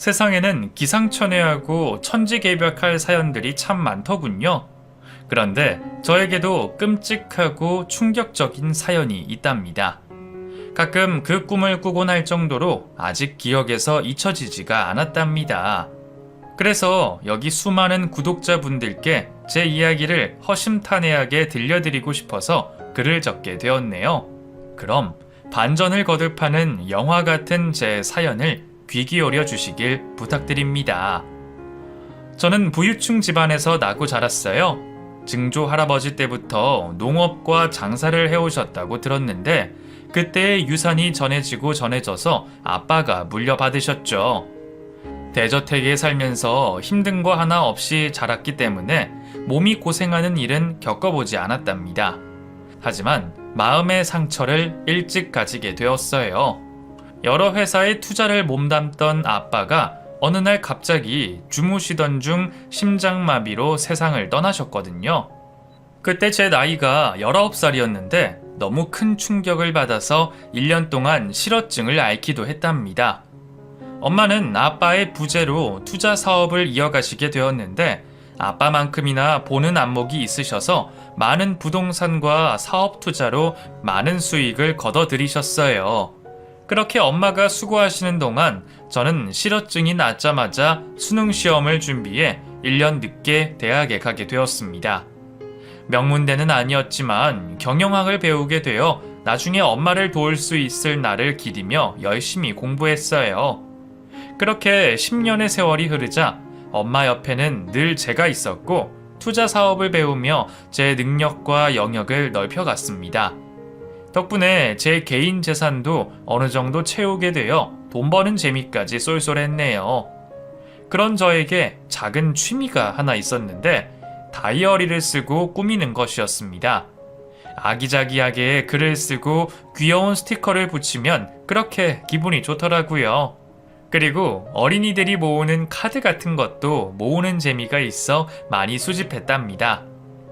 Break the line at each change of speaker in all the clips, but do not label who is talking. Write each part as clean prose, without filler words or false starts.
세상에는 기상천외하고 천지개벽할 사연들이 참 많더군요. 그런데 저에게도 끔찍하고 충격적인 사연이 있답니다. 가끔 그 꿈을 꾸곤 할 정도로 아직 기억에서 잊혀지지가 않았답니다. 그래서 여기 수많은 구독자분들께 제 이야기를 허심탄회하게 들려드리고 싶어서 글을 적게 되었네요. 그럼 반전을 거듭하는 영화 같은 제 사연을 귀 기울여 주시길 부탁드립니다. 저는 부유층 집안에서 나고 자랐어요. 증조 할아버지 때부터 농업과 장사를 해오셨다고 들었는데 그때의 유산이 전해지고 전해져서 아빠가 물려받으셨죠. 대저택에 살면서 힘든 거 하나 없이 자랐기 때문에 몸이 고생하는 일은 겪어보지 않았답니다. 하지만 마음의 상처를 일찍 가지게 되었어요. 여러 회사에 투자를 몸담던 아빠가 어느 날 갑자기 주무시던 중 심장마비로 세상을 떠나셨거든요. 그때 제 나이가 19살이었는데 너무 큰 충격을 받아서 1년 동안 실어증을 앓기도 했답니다. 엄마는 아빠의 부재로 투자 사업을 이어가시게 되었는데 아빠만큼이나 보는 안목이 있으셔서 많은 부동산과 사업 투자로 많은 수익을 거둬들이셨어요. 그렇게 엄마가 수고하시는 동안 저는 실어증이 낫자마자 수능 시험을 준비해 1년 늦게 대학에 가게 되었습니다. 명문대는 아니었지만 경영학을 배우게 되어 나중에 엄마를 도울 수 있을 날을 기리며 열심히 공부했어요. 그렇게 10년의 세월이 흐르자 엄마 옆에는 늘 제가 있었고 투자 사업을 배우며 제 능력과 영역을 넓혀갔습니다. 덕분에 제 개인 재산도 어느 정도 채우게 되어 돈 버는 재미까지 쏠쏠했네요. 그런 저에게 작은 취미가 하나 있었는데 다이어리를 쓰고 꾸미는 것이었습니다. 아기자기하게 글을 쓰고 귀여운 스티커를 붙이면 그렇게 기분이 좋더라고요. 그리고 어린이들이 모으는 카드 같은 것도 모으는 재미가 있어 많이 수집했답니다.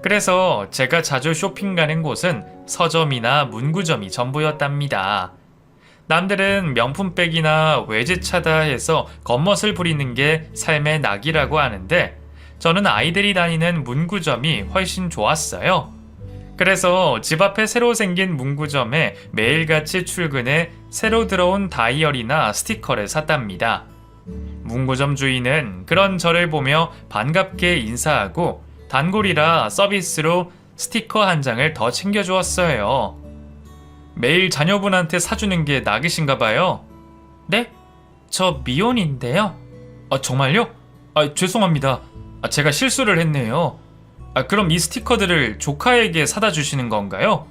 그래서 제가 자주 쇼핑 가는 곳은 서점이나 문구점이 전부였답니다. 남들은 명품백이나 외제차다 해서 겉멋을 부리는 게 삶의 낙이라고 하는데 저는 아이들이 다니는 문구점이 훨씬 좋았어요. 그래서 집 앞에 새로 생긴 문구점에 매일같이 출근해 새로 들어온 다이어리나 스티커를 샀답니다. 문구점 주인은 그런 저를 보며 반갑게 인사하고 단골이라 서비스로 스티커 한 장을 더 챙겨주었어요. 매일 자녀분한테 사주는 게 낙이신가 봐요. 네? 저 미혼인데요. 정말요? 죄송합니다. 제가 실수를 했네요. 그럼 이 스티커들을 조카에게 사다 주시는 건가요?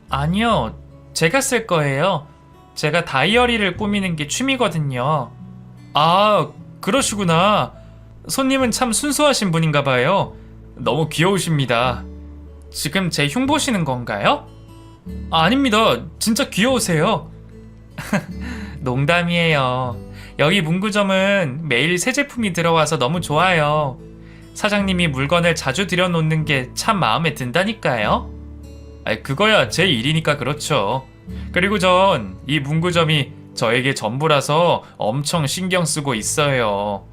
아니요, 제가 쓸 거예요. 제가 다이어리를 꾸미는 게 취미거든요. 그러시구나. 손님은 참 순수하신 분인가 봐요. 너무 귀여우십니다. 지금 제 흉보시는 건가요? 아닙니다. 진짜 귀여우세요. 농담이에요. 여기 문구점은 매일 새 제품이 들어와서 너무 좋아요. 사장님이 물건을 자주 들여놓는 게 참 마음에 든다니까요. 그거야 제 일이니까 그렇죠. 그리고 전 이 문구점이 저에게 전부라서 엄청 신경 쓰고 있어요.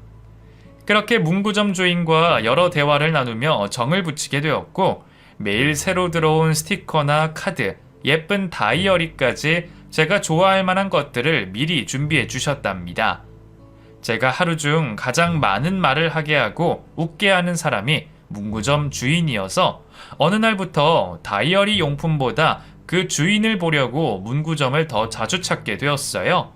그렇게 문구점 주인과 여러 대화를 나누며 정을 붙이게 되었고 매일 새로 들어온 스티커나 카드, 예쁜 다이어리까지 제가 좋아할 만한 것들을 미리 준비해 주셨답니다. 제가 하루 중 가장 많은 말을 하게 하고 웃게 하는 사람이 문구점 주인이어서 어느 날부터 다이어리 용품보다 그 주인을 보려고 문구점을 더 자주 찾게 되었어요.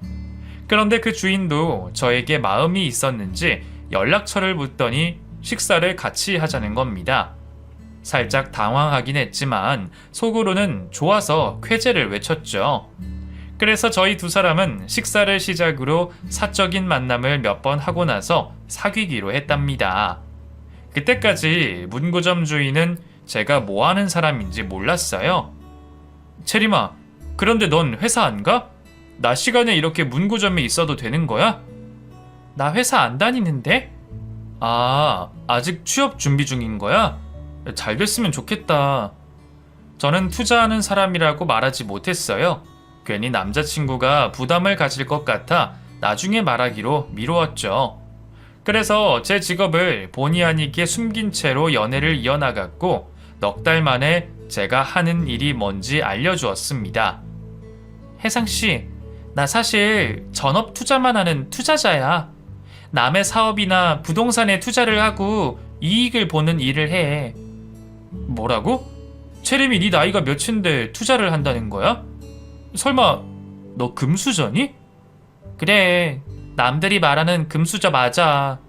그런데 그 주인도 저에게 마음이 있었는지 연락처를 묻더니 식사를 같이 하자는 겁니다. 살짝 당황하긴 했지만 속으로는 좋아서 쾌재를 외쳤죠. 그래서 저희 두 사람은 식사를 시작으로 사적인 만남을 몇 번 하고 나서 사귀기로 했답니다. 그때까지 문구점 주인은 제가 뭐 하는 사람인지 몰랐어요. 체리마, 그런데 넌 회사 안 가? 낮 시간에 이렇게 문구점에 있어도 되는 거야? 나 회사 안 다니는데? 아직 취업 준비 중인 거야? 잘 됐으면 좋겠다. 저는 투자하는 사람이라고 말하지 못했어요. 괜히 남자친구가 부담을 가질 것 같아 나중에 말하기로 미루었죠. 그래서 제 직업을 본의 아니게 숨긴 채로 연애를 이어나갔고 넉 달 만에 제가 하는 일이 뭔지 알려주었습니다. 혜상씨, 나 사실 전업 투자만 하는 투자자야. 남의 사업이나 부동산에 투자를 하고 이익을 보는 일을 해. 뭐라고? 체림이 네 나이가 몇인데 투자를 한다는 거야? 설마 너 금수저니? 그래, 남들이 말하는 금수저 맞아.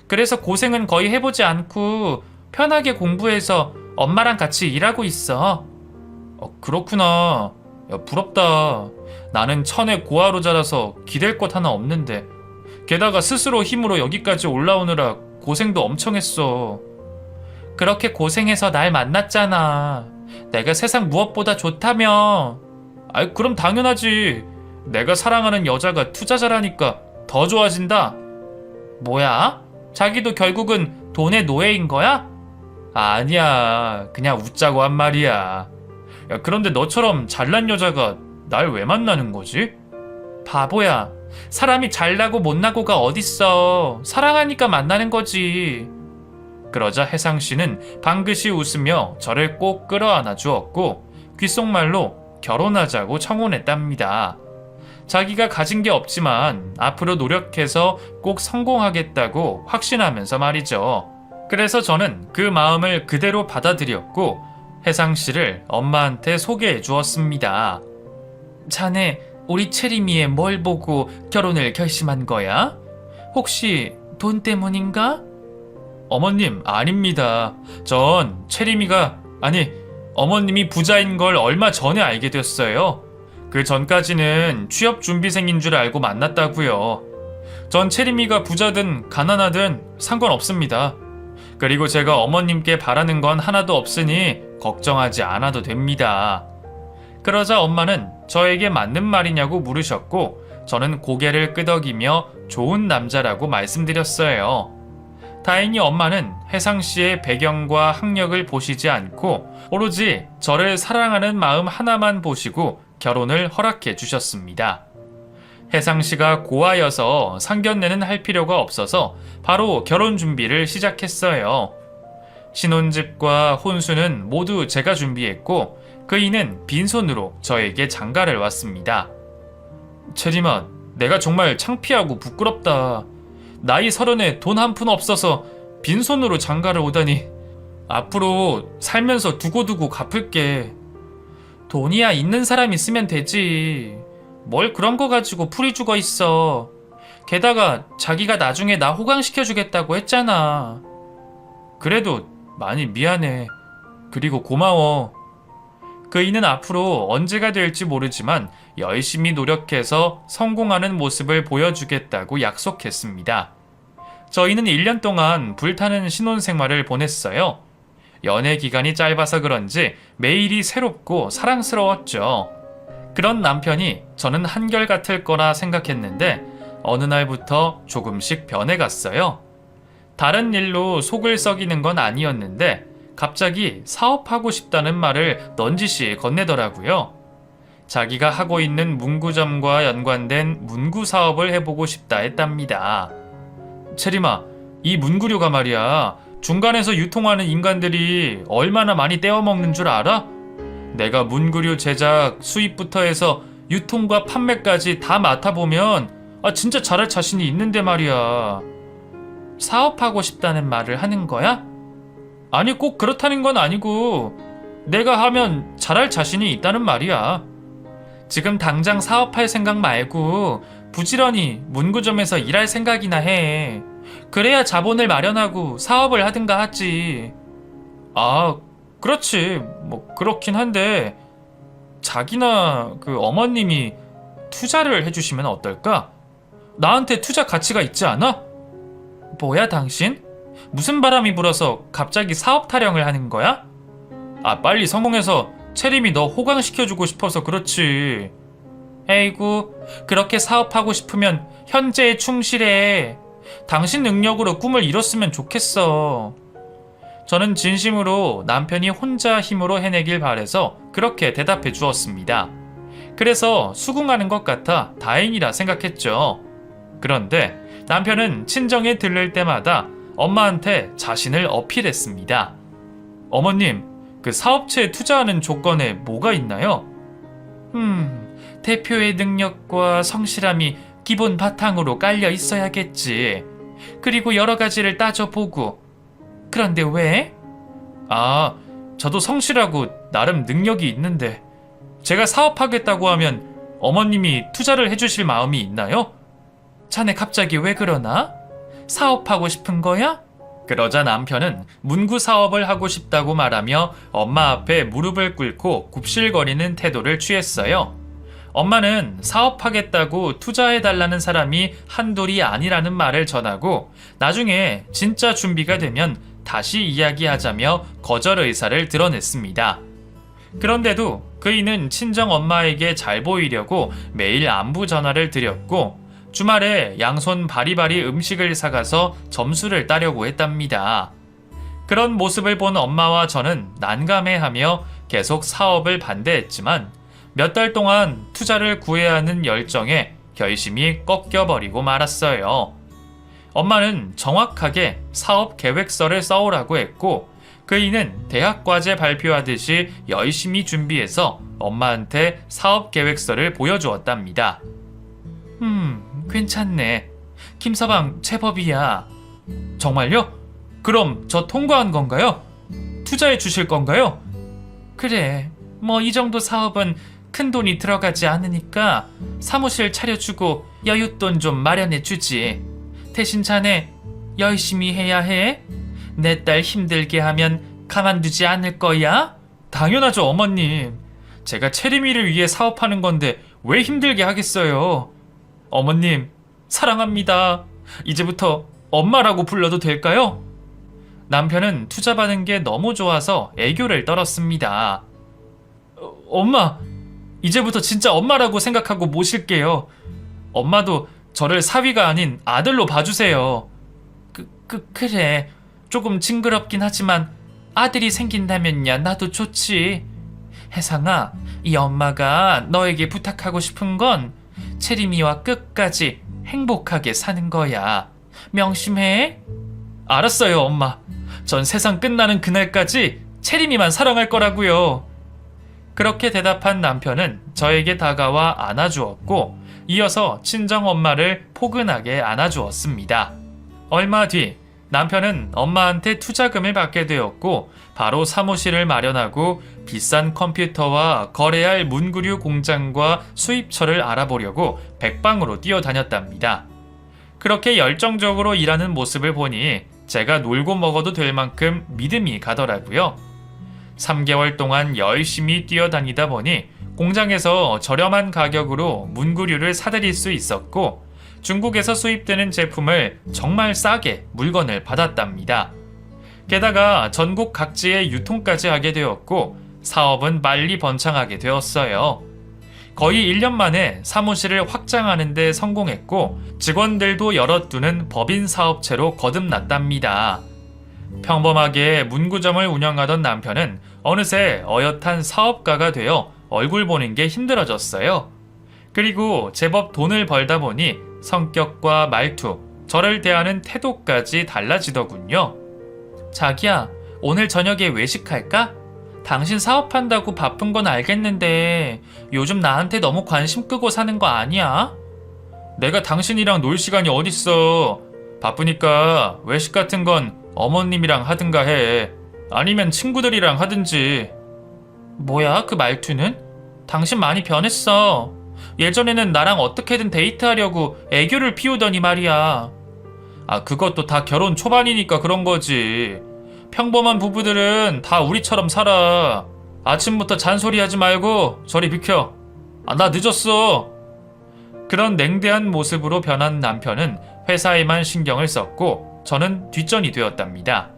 그래서 고생은 거의 해보지 않고 편하게 공부해서 엄마랑 같이 일하고 있어. 그렇구나. 야, 부럽다. 나는 천의 고아로 자라서 기댈 것 하나 없는데 게다가 스스로 힘으로 여기까지 올라오느라 고생도 엄청 했어. 그렇게 고생해서 날 만났잖아. 내가 세상 무엇보다 좋다며. 아이, 그럼 당연하지. 내가 사랑하는 여자가 투자자라니까 더 좋아진다. 뭐야? 자기도 결국은 돈의 노예인 거야? 아니야. 그냥 웃자고 한 말이야. 야, 그런데 너처럼 잘난 여자가 날 왜 만나는 거지? 바보야. 사람이 잘나고 못나고가 어딨어. 사랑하니까 만나는 거지. 그러자 혜상씨는 방긋이 웃으며 저를 꼭 끌어안아 주었고 귓속말로 결혼하자고 청혼했답니다. 자기가 가진 게 없지만 앞으로 노력해서 꼭 성공하겠다고 확신하면서 말이죠. 그래서 저는 그 마음을 그대로 받아들였고 혜상씨를 엄마한테 소개해 주었습니다. 자네, 우리 체리미의 뭘 보고 결혼을 결심한 거야? 혹시 돈 때문인가? 어머님, 아닙니다. 전 체리미가, 아니, 어머님이 부자인 걸 얼마 전에 알게 됐어요. 그 전까지는 취업준비생인 줄 알고 만났다고요. 전 체리미가 부자든 가난하든 상관없습니다. 그리고 제가 어머님께 바라는 건 하나도 없으니 걱정하지 않아도 됩니다. 그러자 엄마는 저에게 맞는 말이냐고 물으셨고 저는 고개를 끄덕이며 좋은 남자라고 말씀드렸어요. 다행히 엄마는 혜상씨의 배경과 학력을 보시지 않고 오로지 저를 사랑하는 마음 하나만 보시고 결혼을 허락해 주셨습니다. 혜상씨가 고아여서 상견례는 할 필요가 없어서 바로 결혼 준비를 시작했어요. 신혼집과 혼수는 모두 제가 준비했고 그이는 빈손으로 저에게 장가를 왔습니다. 체리마, 내가 정말 창피하고 부끄럽다. 나이 30에 돈 한 푼 없어서 빈손으로 장가를 오다니. 앞으로 살면서 두고두고 갚을게. 돈이야 있는 사람 있으면 되지. 뭘 그런 거 가지고 풀이 죽어 있어. 게다가 자기가 나중에 나 호강시켜주겠다고 했잖아. 그래도 많이 미안해. 그리고 고마워. 그이는 앞으로 언제가 될지 모르지만 열심히 노력해서 성공하는 모습을 보여주겠다고 약속했습니다. 저희는 1년 동안 불타는 신혼생활을 보냈어요. 연애 기간이 짧아서 그런지 매일이 새롭고 사랑스러웠죠. 그런 남편이 저는 한결같을 거라 생각했는데 어느 날부터 조금씩 변해갔어요. 다른 일로 속을 썩이는 건 아니었는데 갑자기 사업하고 싶다는 말을 넌지시 건네더라고요. 자기가 하고 있는 문구점과 연관된 문구 사업을 해보고 싶다 했답니다. 체리마, 이 문구류가 말이야. 중간에서 유통하는 인간들이 얼마나 많이 떼어먹는 줄 알아? 내가 문구류 제작, 수입부터 해서 유통과 판매까지 다 맡아보면 진짜 잘할 자신이 있는데 말이야. 사업하고 싶다는 말을 하는 거야? 아니, 꼭 그렇다는 건 아니고 내가 하면 잘할 자신이 있다는 말이야. 지금 당장 사업할 생각 말고 부지런히 문구점에서 일할 생각이나 해. 그래야 자본을 마련하고 사업을 하든가 하지. 그렇지. 뭐 그렇긴 한데 자기나 그 어머님이 투자를 해주시면 어떨까? 나한테 투자 가치가 있지 않아? 뭐야 당신? 무슨 바람이 불어서 갑자기 사업 타령을 하는 거야? 빨리 성공해서 체림이 너 호강시켜주고 싶어서 그렇지. 에이구, 그렇게 사업하고 싶으면 현재에 충실해. 당신 능력으로 꿈을 이뤘으면 좋겠어. 저는 진심으로 남편이 혼자 힘으로 해내길 바래서 그렇게 대답해 주었습니다. 그래서 수긍하는 것 같아 다행이라 생각했죠. 그런데 남편은 친정에 들를 때마다 엄마한테 자신을 어필했습니다. 어머님, 그 사업체에 투자하는 조건에 뭐가 있나요? 대표의 능력과 성실함이 기본 바탕으로 깔려 있어야겠지. 그리고 여러 가지를 따져보고. 그런데 왜? 아, 저도 성실하고 나름 능력이 있는데 제가 사업하겠다고 하면 어머님이 투자를 해주실 마음이 있나요? 자네 갑자기 왜 그러나? 사업하고 싶은 거야? 그러자 남편은 문구 사업을 하고 싶다고 말하며 엄마 앞에 무릎을 꿇고 굽실거리는 태도를 취했어요. 엄마는 사업하겠다고 투자해달라는 사람이 한둘이 아니라는 말을 전하고 나중에 진짜 준비가 되면 다시 이야기하자며 거절 의사를 드러냈습니다. 그런데도 그이는 친정 엄마에게 잘 보이려고 매일 안부 전화를 드렸고 주말에 양손 바리바리 음식을 사가서 점수를 따려고 했답니다. 그런 모습을 본 엄마와 저는 난감해하며 계속 사업을 반대했지만 몇 달 동안 투자를 구해야 하는 열정에 결심이 꺾여버리고 말았어요. 엄마는 정확하게 사업 계획서를 써오라고 했고 그이는 대학 과제 발표하듯이 열심히 준비해서 엄마한테 사업 계획서를 보여주었답니다. 괜찮네. 김서방 제법이야. 정말요? 그럼 저 통과한 건가요? 투자해 주실 건가요? 그래, 뭐 이 정도 사업은 큰 돈이 들어가지 않으니까 사무실 차려주고 여윳돈 좀 마련해 주지. 대신 자네 열심히 해야 해. 내 딸 힘들게 하면 가만두지 않을 거야? 당연하죠, 어머님. 제가 체리미를 위해 사업하는 건데 왜 힘들게 하겠어요? 어머님, 사랑합니다. 이제부터 엄마라고 불러도 될까요? 남편은 투자받은 게 너무 좋아서 애교를 떨었습니다. 엄마, 이제부터 진짜 엄마라고 생각하고 모실게요. 엄마도 저를 사위가 아닌 아들로 봐주세요. 그래. 조금 징그럽긴 하지만 아들이 생긴다면야 나도 좋지. 혜상아, 이 엄마가 너에게 부탁하고 싶은 건 체리미와 끝까지 행복하게 사는 거야. 명심해. 알았어요, 엄마. 전 세상 끝나는 그날까지 체리미만 사랑할 거라고요. 그렇게 대답한 남편은 저에게 다가와 안아주었고 이어서 친정엄마를 포근하게 안아주었습니다. 얼마 뒤 남편은 엄마한테 투자금을 받게 되었고 바로 사무실을 마련하고 비싼 컴퓨터와 거래할 문구류 공장과 수입처를 알아보려고 백방으로 뛰어다녔답니다. 그렇게 열정적으로 일하는 모습을 보니 제가 놀고 먹어도 될 만큼 믿음이 가더라고요. 3개월 동안 열심히 뛰어다니다 보니 공장에서 저렴한 가격으로 문구류를 사들일 수 있었고 중국에서 수입되는 제품을 정말 싸게 물건을 받았답니다. 게다가 전국 각지에 유통까지 하게 되었고 사업은 빨리 번창하게 되었어요. 거의 1년 만에 사무실을 확장하는 데 성공했고 직원들도 여럿 두는 법인 사업체로 거듭났답니다. 평범하게 문구점을 운영하던 남편은 어느새 어엿한 사업가가 되어 얼굴 보는 게 힘들어졌어요. 그리고 제법 돈을 벌다 보니 성격과 말투, 저를 대하는 태도까지 달라지더군요. 자기야, 오늘 저녁에 외식할까? 당신 사업한다고 바쁜 건 알겠는데 요즘 나한테 너무 관심 끄고 사는 거 아니야? 내가 당신이랑 놀 시간이 어딨어. 바쁘니까 외식 같은 건 어머님이랑 하든가 해. 아니면 친구들이랑 하든지. 뭐야 그 말투는? 당신 많이 변했어. 예전에는 나랑 어떻게든 데이트하려고 애교를 피우더니 말이야. 아, 그것도 다 결혼 초반이니까 그런 거지. 평범한 부부들은 다 우리처럼 살아. 아침부터 잔소리하지 말고 저리 비켜. 아, 나 늦었어. 그런 냉대한 모습으로 변한 남편은 회사에만 신경을 썼고 저는 뒷전이 되었답니다.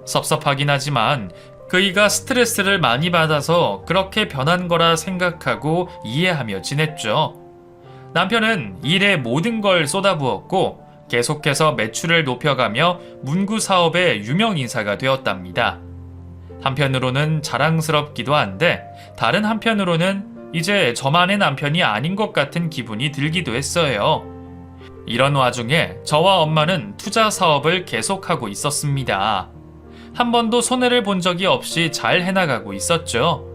섭섭하긴 하지만 그이가 스트레스를 많이 받아서 그렇게 변한 거라 생각하고 이해하며 지냈죠. 남편은 일에 모든 걸 쏟아부었고 계속해서 매출을 높여가며 문구 사업의 유명 인사가 되었답니다. 한편으로는 자랑스럽기도 한데 다른 한편으로는 이제 저만의 남편이 아닌 것 같은 기분이 들기도 했어요. 이런 와중에 저와 엄마는 투자 사업을 계속하고 있었습니다. 한 번도 손해를 본 적이 없이 잘 해나가고 있었죠.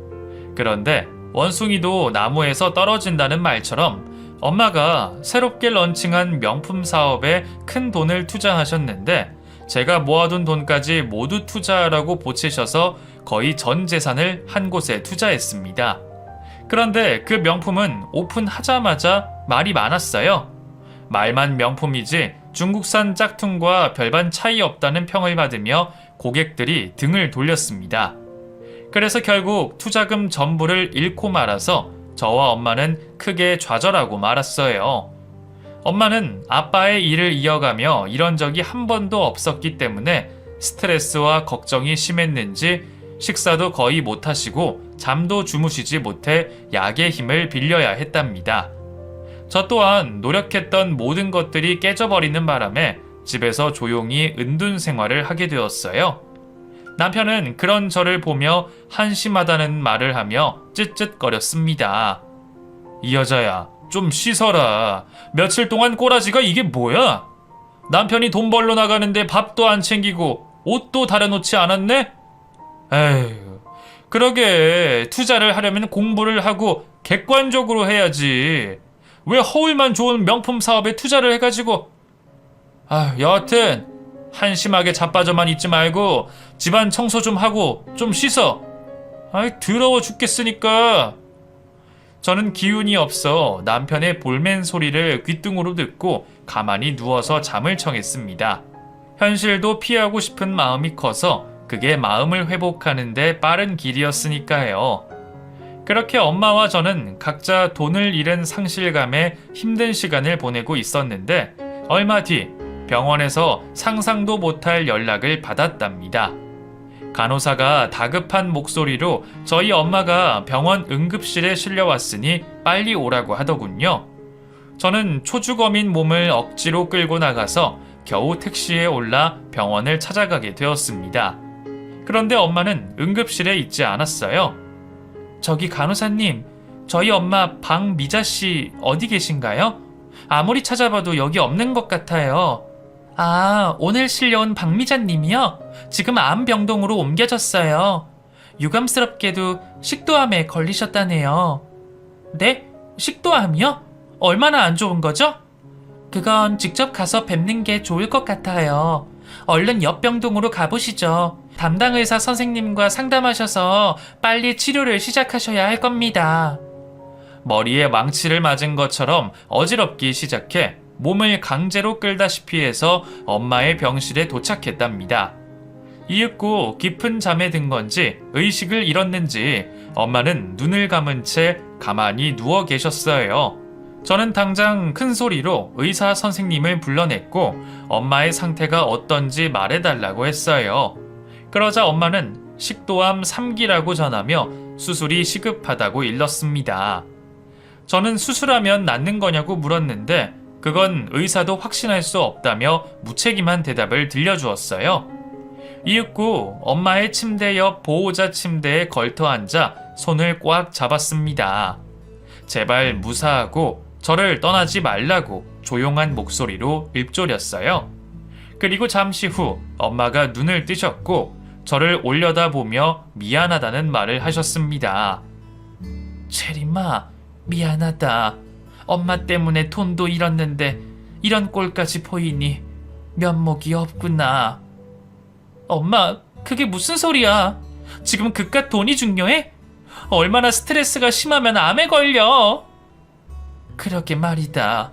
그런데 원숭이도 나무에서 떨어진다는 말처럼 엄마가 새롭게 런칭한 명품 사업에 큰 돈을 투자하셨는데 제가 모아둔 돈까지 모두 투자하라고 보채셔서 거의 전 재산을 한 곳에 투자했습니다. 그런데 그 명품은 오픈하자마자 말이 많았어요. 말만 명품이지 중국산 짝퉁과 별반 차이 없다는 평을 받으며 고객들이 등을 돌렸습니다. 그래서 결국 투자금 전부를 잃고 말아서 저와 엄마는 크게 좌절하고 말았어요. 엄마는 아빠의 일을 이어가며 이런 적이 한 번도 없었기 때문에 스트레스와 걱정이 심했는지 식사도 거의 못하시고 잠도 주무시지 못해 약의 힘을 빌려야 했답니다. 저 또한 노력했던 모든 것들이 깨져버리는 바람에 집에서 조용히 은둔 생활을 하게 되었어요. 남편은 그런 저를 보며 한심하다는 말을 하며 쯧쯧거렸습니다. 이 여자야, 좀 씻어라. 며칠 동안 꼬라지가 이게 뭐야? 남편이 돈 벌러 나가는데 밥도 안 챙기고 옷도 다려놓지 않았네? 에휴, 그러게 투자를 하려면 공부를 하고 객관적으로 해야지. 왜 허울만 좋은 명품 사업에 투자를 해가지고. 여하튼 한심하게 자빠져만 있지 말고 집안 청소 좀 하고 좀 씻어. 더러워 죽겠으니까. 저는 기운이 없어 남편의 볼멘 소리를 귓등으로 듣고 가만히 누워서 잠을 청했습니다. 현실도 피하고 싶은 마음이 커서 그게 마음을 회복하는데 빠른 길이었으니까요. 그렇게 엄마와 저는 각자 돈을 잃은 상실감에 힘든 시간을 보내고 있었는데 얼마 뒤 병원에서 상상도 못할 연락을 받았답니다. 간호사가 다급한 목소리로 저희 엄마가 병원 응급실에 실려왔으니 빨리 오라고 하더군요. 저는 초주검인 몸을 억지로 끌고 나가서 겨우 택시에 올라 병원을 찾아가게 되었습니다. 그런데 엄마는 응급실에 있지 않았어요. 저기 간호사님, 저희 엄마 박미자씨 어디 계신가요? 아무리 찾아봐도 여기 없는 것 같아요. 오늘 실려온 박미자님이요? 지금 암병동으로 옮겨졌어요. 유감스럽게도 식도암에 걸리셨다네요. 네? 식도암이요? 얼마나 안 좋은 거죠? 그건 직접 가서 뵙는 게 좋을 것 같아요. 얼른 옆 병동으로 가보시죠. 담당 의사 선생님과 상담하셔서 빨리 치료를 시작하셔야 할 겁니다. 머리에 망치를 맞은 것처럼 어지럽기 시작해 몸을 강제로 끌다시피 해서 엄마의 병실에 도착했답니다. 이윽고 깊은 잠에 든 건지 의식을 잃었는지 엄마는 눈을 감은 채 가만히 누워 계셨어요. 저는 당장 큰 소리로 의사 선생님을 불러냈고 엄마의 상태가 어떤지 말해달라고 했어요. 그러자 엄마는 식도암 3기라고 전하며 수술이 시급하다고 일렀습니다. 저는 수술하면 낫는 거냐고 물었는데 그건 의사도 확신할 수 없다며 무책임한 대답을 들려주었어요. 이윽고 엄마의 침대 옆 보호자 침대에 걸터 앉아 손을 꽉 잡았습니다. 제발 무사하고 저를 떠나지 말라고 조용한 목소리로 읊조렸어요. 그리고 잠시 후 엄마가 눈을 뜨셨고 저를 올려다보며 미안하다는 말을 하셨습니다. 체리마, 미안하다. 엄마 때문에 돈도 잃었는데 이런 꼴까지 보이니 면목이 없구나. 엄마, 그게 무슨 소리야? 지금 그깟 돈이 중요해? 얼마나 스트레스가 심하면 암에 걸려. 그러게 말이다.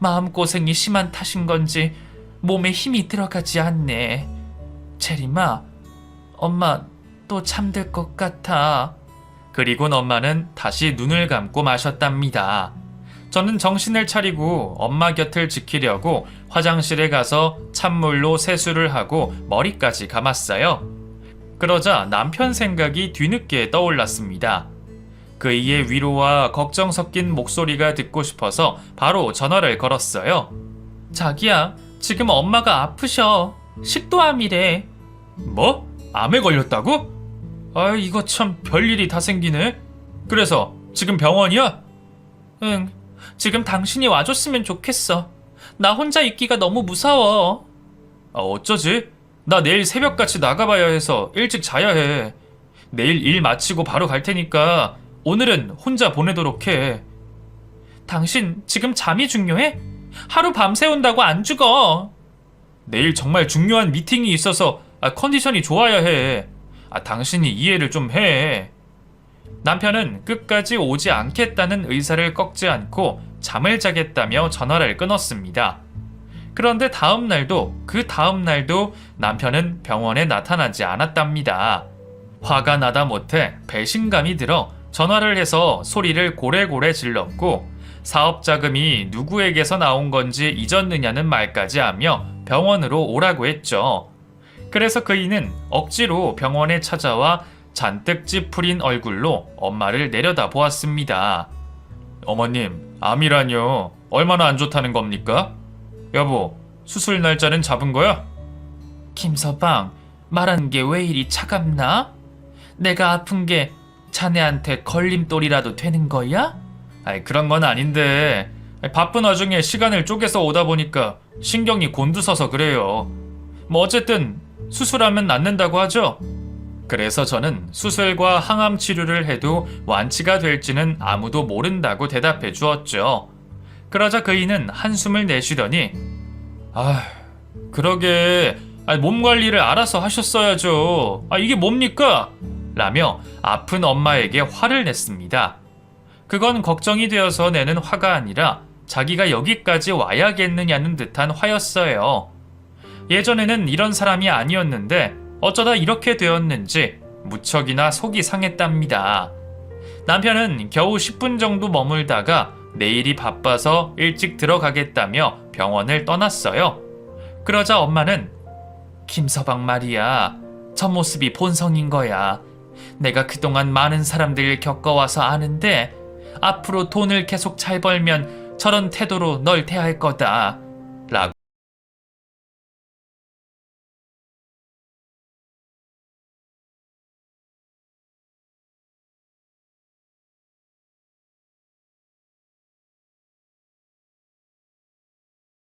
마음고생이 심한 탓인 건지 몸에 힘이 들어가지 않네. 체리마, 엄마 또 잠들 것 같아. 그리곤 엄마는 다시 눈을 감고 마셨답니다. 저는 정신을 차리고 엄마 곁을 지키려고 화장실에 가서 찬물로 세수를 하고 머리까지 감았어요. 그러자 남편 생각이 뒤늦게 떠올랐습니다. 그이의 위로와 걱정 섞인 목소리가 듣고 싶어서 바로 전화를 걸었어요. 자기야, 지금 엄마가 아프셔. 식도암이래. 뭐? 암에 걸렸다고? 이거 참 별일이 다 생기네. 그래서 지금 병원이야? 응, 지금 당신이 와줬으면 좋겠어. 나 혼자 있기가 너무 무서워. 어쩌지? 나 내일 새벽같이 나가봐야 해서 일찍 자야 해. 내일 일 마치고 바로 갈 테니까 오늘은 혼자 보내도록 해. 당신 지금 잠이 중요해? 하루 밤새운다고 안 죽어. 내일 정말 중요한 미팅이 있어서 컨디션이 좋아야 해. 당신이 이해를 좀 해. 남편은 끝까지 오지 않겠다는 의사를 꺾지 않고 잠을 자겠다며 전화를 끊었습니다. 그런데 그 다음 날도 남편은 병원에 나타나지 않았답니다. 화가 나다 못해 배신감이 들어 전화를 해서 소리를 고래고래 질렀고 사업 자금이 누구에게서 나온 건지 잊었느냐는 말까지 하며 병원으로 오라고 했죠. 그래서 그이는 억지로 병원에 찾아와 잔뜩 찌푸린 얼굴로 엄마를 내려다보았습니다. 어머님, 암이라뇨. 얼마나 안 좋다는 겁니까? 여보, 수술 날짜는 잡은 거야? 김서방, 말하는 게 왜 이리 차갑나? 내가 아픈 게 자네한테 걸림돌이라도 되는 거야? 그런 건 아닌데 바쁜 와중에 시간을 쪼개서 오다 보니까 신경이 곤두서서 그래요. 뭐 어쨌든 수술하면 낫는다고 하죠. 그래서 저는 수술과 항암 치료를 해도 완치가 될지는 아무도 모른다고 대답해 주었죠. 그러자 그이는 한숨을 내쉬더니 그러게 몸 관리를 알아서 하셨어야죠. 이게 뭡니까? 라며 아픈 엄마에게 화를 냈습니다. 그건 걱정이 되어서 내는 화가 아니라 자기가 여기까지 와야겠느냐는 듯한 화였어요. 예전에는 이런 사람이 아니었는데 어쩌다 이렇게 되었는지 무척이나 속이 상했답니다. 남편은 겨우 10분 정도 머물다가 내일이 바빠서 일찍 들어가겠다며 병원을 떠났어요. 그러자 엄마는 김서방 말이야, 저 모습이 본성인 거야. 내가 그동안 많은 사람들 겪어와서 아는데 앞으로 돈을 계속 잘 벌면 저런 태도로 널 대할 거다. 라고